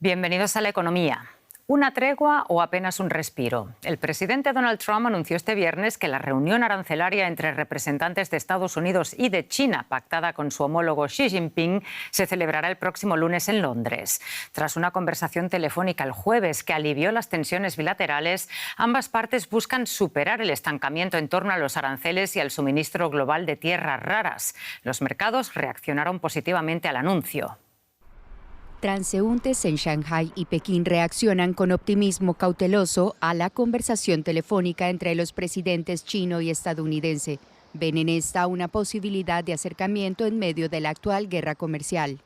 Bienvenidos a la economía. ¿Una tregua o apenas un respiro? El presidente Donald Trump anunció este viernes que la reunión arancelaria entre representantes de Estados Unidos y de China, pactada con su homólogo Xi Jinping, se celebrará el próximo lunes en Londres. Tras una conversación telefónica el jueves que alivió las tensiones bilaterales, ambas partes buscan superar el estancamiento en torno a los aranceles y al suministro global de tierras raras. Los mercados reaccionaron positivamente al anuncio. Transeúntes en Shanghái y Pekín reaccionan con optimismo cauteloso a la conversación telefónica entre los presidentes chino y estadounidense. Ven en esta una posibilidad de acercamiento en medio de la actual guerra comercial.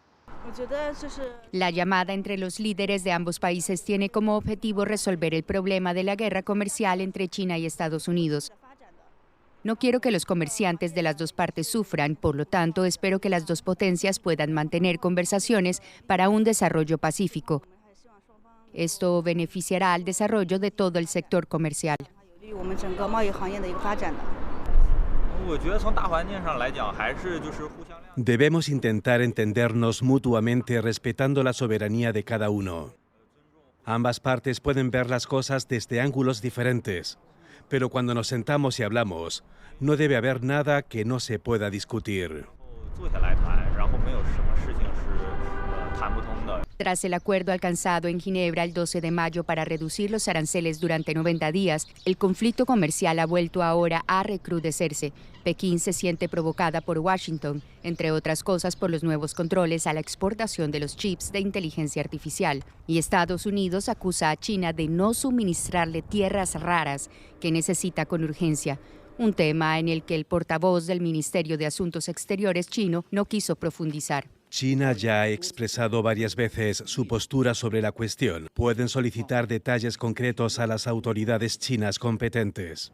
La llamada entre los líderes de ambos países tiene como objetivo resolver el problema de la guerra comercial entre China y Estados Unidos. No quiero que los comerciantes de las dos partes sufran, por lo tanto, espero que las dos potencias puedan mantener conversaciones para un desarrollo pacífico. Esto beneficiará al desarrollo de todo el sector comercial. Debemos intentar entendernos mutuamente respetando la soberanía de cada uno. Ambas partes pueden ver las cosas desde ángulos diferentes. Pero cuando nos sentamos y hablamos, no debe haber nada que no se pueda discutir. Tras el acuerdo alcanzado en Ginebra el 12 de mayo para reducir los aranceles durante 90 días, el conflicto comercial ha vuelto ahora a recrudecerse. Pekín se siente provocada por Washington, entre otras cosas por los nuevos controles a la exportación de los chips de inteligencia artificial. Y Estados Unidos acusa a China de no suministrarle tierras raras que necesita con urgencia. Un tema en el que el portavoz del Ministerio de Asuntos Exteriores chino no quiso profundizar. China ya ha expresado varias veces su postura sobre la cuestión. Pueden solicitar detalles concretos a las autoridades chinas competentes.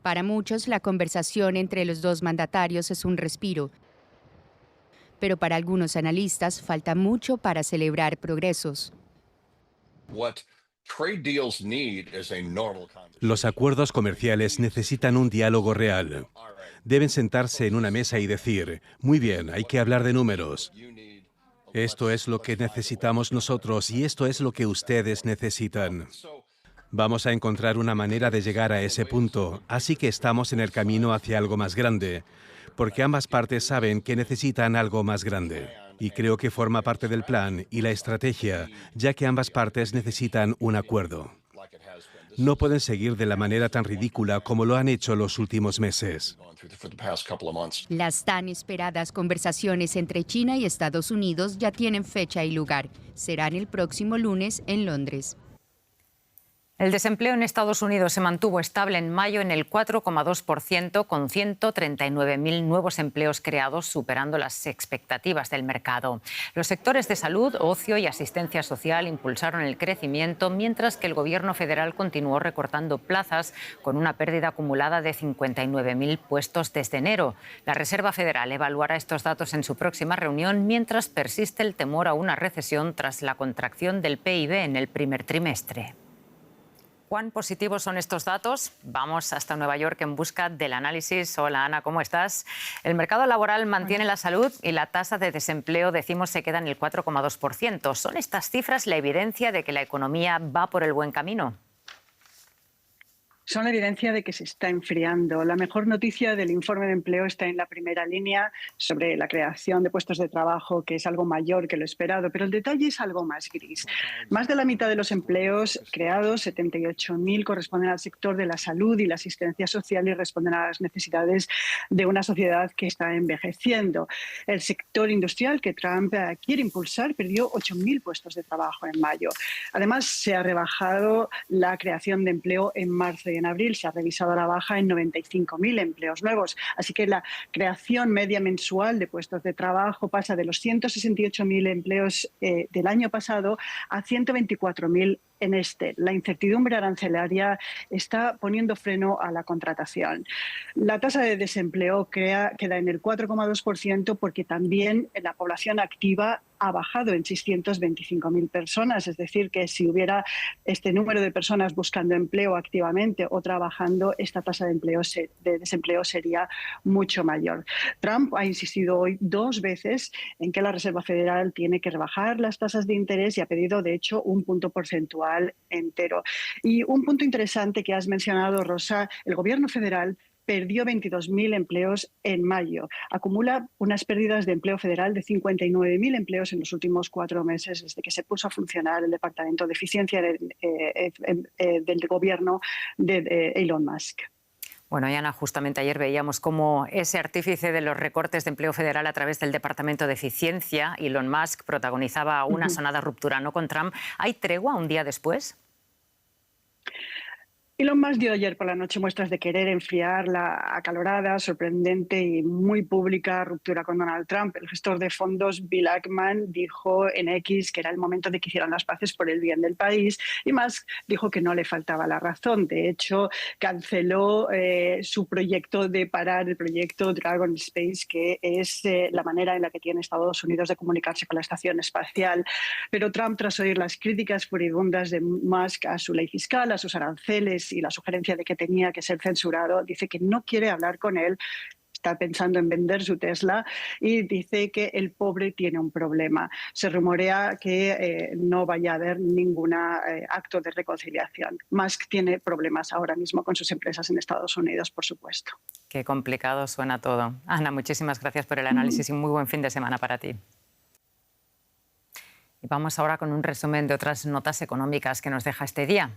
Para muchos, la conversación entre los dos mandatarios es un respiro. Pero para algunos analistas falta mucho para celebrar progresos. Los acuerdos comerciales necesitan un diálogo real. Deben sentarse en una mesa y decir, muy bien, hay que hablar de números. Esto es lo que necesitamos nosotros y esto es lo que ustedes necesitan. Vamos a encontrar una manera de llegar a ese punto, así que estamos en el camino hacia algo más grande, porque ambas partes saben que necesitan algo más grande. Y creo que forma parte del plan y la estrategia, ya que ambas partes necesitan un acuerdo. No pueden seguir de la manera tan ridícula como lo han hecho los últimos meses. Las tan esperadas conversaciones entre China y Estados Unidos ya tienen fecha y lugar. Serán el próximo lunes en Londres. El desempleo en Estados Unidos se mantuvo estable en mayo en el 4,2%, con 139.000 nuevos empleos creados, superando las expectativas del mercado. Los sectores de salud, ocio y asistencia social impulsaron el crecimiento, mientras que el gobierno federal continuó recortando plazas, con una pérdida acumulada de 59.000 puestos desde enero. La Reserva Federal evaluará estos datos en su próxima reunión, mientras persiste el temor a una recesión tras la contracción del PIB en el primer trimestre. ¿Cuán positivos son estos datos? Vamos hasta Nueva York en busca del análisis. Hola, Ana, ¿cómo estás? El mercado laboral mantiene la salud y la tasa de desempleo, decimos, se queda en el 4,2%. ¿Son estas cifras la evidencia de que la economía va por el buen camino? Son la evidencia de que se está enfriando. La mejor noticia del informe de empleo está en la primera línea sobre la creación de puestos de trabajo, que es algo mayor que lo esperado, pero el detalle es algo más gris. Más de la mitad de los empleos creados, 78.000, corresponden al sector de la salud y la asistencia social y responden a las necesidades de una sociedad que está envejeciendo. El sector industrial que Trump quiere impulsar perdió 8.000 puestos de trabajo en mayo. Además, se ha rebajado la creación de empleo en marzo y en abril se ha revisado a la baja en 95.000 empleos nuevos. Así que la creación media mensual de puestos de trabajo pasa de los 168.000 empleos del año pasado a 124.000 la incertidumbre arancelaria está poniendo freno a la contratación. La tasa de desempleo queda en el 4,2% porque también la población activa ha bajado en 625.000 personas, es decir, que si hubiera este número de personas buscando empleo activamente o trabajando, esta tasa de desempleo sería mucho mayor. Trump ha insistido hoy 2 veces en que la Reserva Federal tiene que rebajar las tasas de interés y ha pedido, de hecho, un punto porcentual entero. Y un punto interesante que has mencionado, Rosa, el Gobierno federal perdió 22.000 empleos en mayo. Acumula unas pérdidas de empleo federal de 59.000 empleos en los últimos 4 meses desde que se puso a funcionar el Departamento de Eficiencia del Gobierno de Elon Musk. Bueno, y Ana, justamente ayer veíamos cómo ese artífice de los recortes de empleo federal a través del Departamento de Eficiencia, Elon Musk, protagonizaba una sonada ruptura, ¿no?, con Trump. ¿Hay tregua un día después? Elon Musk dio ayer por la noche muestras de querer enfriar la acalorada, sorprendente y muy pública ruptura con Donald Trump. El gestor de fondos Bill Ackman dijo en X que era el momento de que hicieran las paces por el bien del país y Musk dijo que no le faltaba la razón. De hecho, canceló su proyecto de parar el proyecto Dragon Space, que es la manera en la que tiene Estados Unidos de comunicarse con la estación espacial. Pero Trump, tras oír las críticas furibundas de Musk a su ley fiscal, a sus aranceles y la sugerencia de que tenía que ser censurado, dice que no quiere hablar con él, está pensando en vender su Tesla y dice que el pobre tiene un problema. Se rumorea que no vaya a haber ningún acto de reconciliación. Musk tiene problemas ahora mismo con sus empresas en Estados Unidos, por supuesto. Qué complicado suena todo. Ana, muchísimas gracias por el análisis y muy buen fin de semana para ti. Y vamos ahora con un resumen de otras notas económicas que nos deja este día.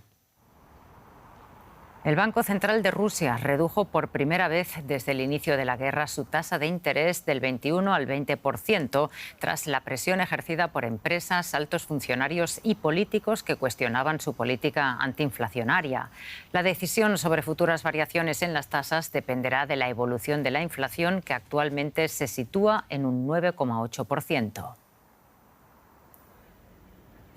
El Banco Central de Rusia redujo por primera vez desde el inicio de la guerra su tasa de interés del 21 al 20% tras la presión ejercida por empresas, altos funcionarios y políticos que cuestionaban su política antiinflacionaria. La decisión sobre futuras variaciones en las tasas dependerá de la evolución de la inflación, que actualmente se sitúa en un 9,8%.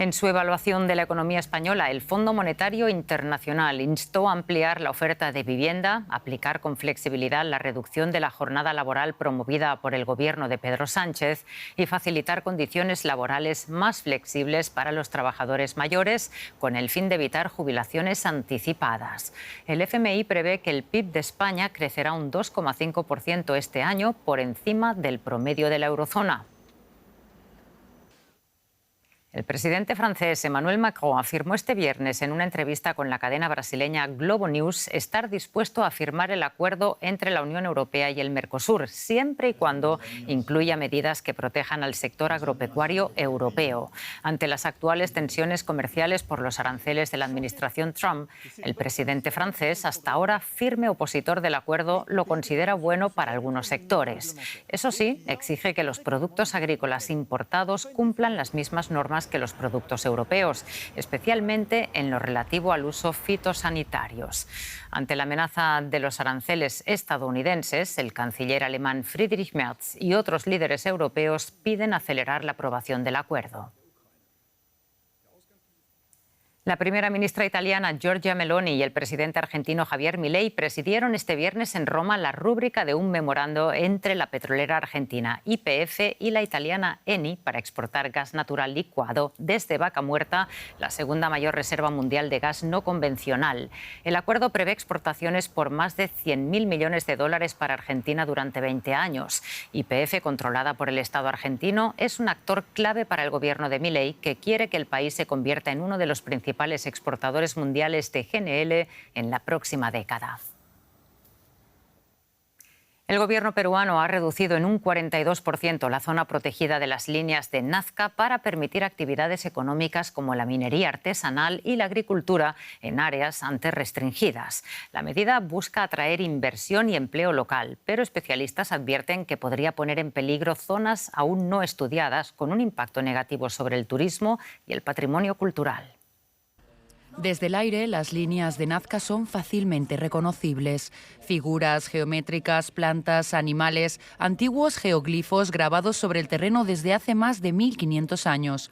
En su evaluación de la economía española, el Fondo Monetario Internacional instó a ampliar la oferta de vivienda, aplicar con flexibilidad la reducción de la jornada laboral promovida por el Gobierno de Pedro Sánchez y facilitar condiciones laborales más flexibles para los trabajadores mayores, con el fin de evitar jubilaciones anticipadas. El FMI prevé que el PIB de España crecerá un 2,5% este año, por encima del promedio de la eurozona. El presidente francés Emmanuel Macron afirmó este viernes en una entrevista con la cadena brasileña Globo News estar dispuesto a firmar el acuerdo entre la Unión Europea y el Mercosur, siempre y cuando incluya medidas que protejan al sector agropecuario europeo. Ante las actuales tensiones comerciales por los aranceles de la administración Trump, el presidente francés, hasta ahora firme opositor del acuerdo, lo considera bueno para algunos sectores. Eso sí, exige que los productos agrícolas importados cumplan las mismas normas que los productos europeos, especialmente en lo relativo al uso fitosanitarios. Ante la amenaza de los aranceles estadounidenses, el canciller alemán Friedrich Merz y otros líderes europeos piden acelerar la aprobación del acuerdo. La primera ministra italiana Giorgia Meloni y el presidente argentino Javier Milei presidieron este viernes en Roma la rúbrica de un memorando entre la petrolera argentina YPF y la italiana Eni para exportar gas natural licuado desde Vaca Muerta, la segunda mayor reserva mundial de gas no convencional. El acuerdo prevé exportaciones por más de 100.000 millones de dólares para Argentina durante 20 años. YPF, controlada por el Estado argentino, es un actor clave para el gobierno de Milei, que quiere que el país se convierta en uno de los principales exportadores mundiales de GNL en la próxima década. El gobierno peruano ha reducido en un 42% la zona protegida de las líneas de Nazca para permitir actividades económicas como la minería artesanal y la agricultura en áreas antes restringidas. La medida busca atraer inversión y empleo local, pero especialistas advierten que podría poner en peligro zonas aún no estudiadas, con un impacto negativo sobre el turismo y el patrimonio cultural. Desde el aire, las líneas de Nazca son fácilmente reconocibles. Figuras geométricas, plantas, animales, antiguos geoglifos grabados sobre el terreno desde hace más de 1500 años.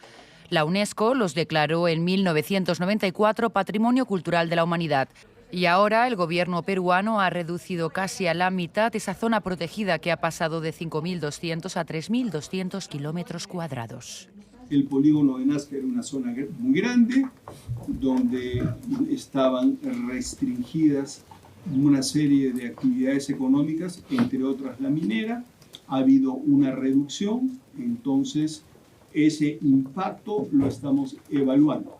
La UNESCO los declaró en 1994 Patrimonio Cultural de la Humanidad. Y ahora el gobierno peruano ha reducido casi a la mitad esa zona protegida, que ha pasado de 5.200 a 3.200 kilómetros cuadrados. El polígono de Nazca era una zona muy grande, donde estaban restringidas una serie de actividades económicas, entre otras la minera. Ha habido una reducción, entonces ese impacto lo estamos evaluando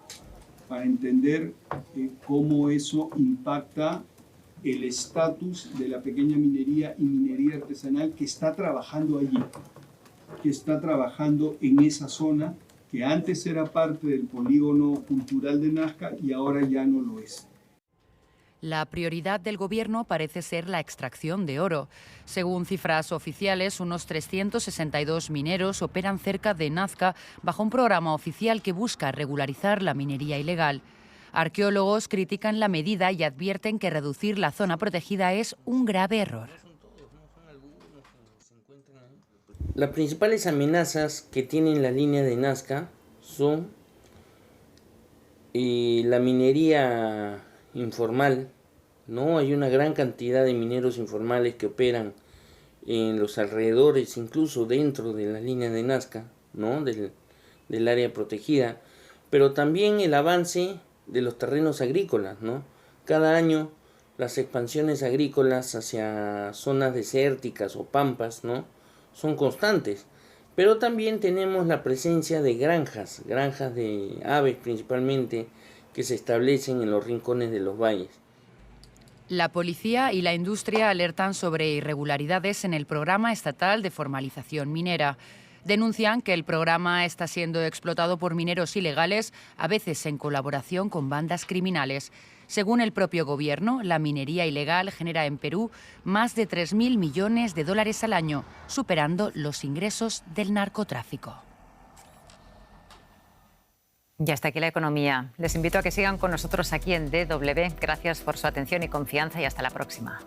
para entender cómo eso impacta el estatus de la pequeña minería y minería artesanal que está trabajando allí, que está trabajando en esa zona que antes era parte del polígono cultural de Nazca y ahora ya no lo es. La prioridad del gobierno parece ser la extracción de oro. Según cifras oficiales, unos 362 mineros operan cerca de Nazca bajo un programa oficial que busca regularizar la minería ilegal. Arqueólogos critican la medida y advierten que reducir la zona protegida es un grave error. Las principales amenazas que tienen la línea de Nazca son la minería informal, ¿no? Hay una gran cantidad de mineros informales que operan en los alrededores, incluso dentro de la línea de Nazca, ¿no? del área protegida, pero también el avance de los terrenos agrícolas, ¿no? Cada año las expansiones agrícolas hacia zonas desérticas o pampas, ¿no? son constantes, pero también tenemos la presencia de granjas de aves principalmente, que se establecen en los rincones de los valles. La policía y la industria alertan sobre irregularidades en el programa estatal de formalización minera. Denuncian que el programa está siendo explotado por mineros ilegales, a veces en colaboración con bandas criminales. Según el propio gobierno, la minería ilegal genera en Perú más de 3.000 millones de dólares al año, superando los ingresos del narcotráfico. Y hasta aquí la economía. Les invito a que sigan con nosotros aquí en DW. Gracias por su atención y confianza y hasta la próxima.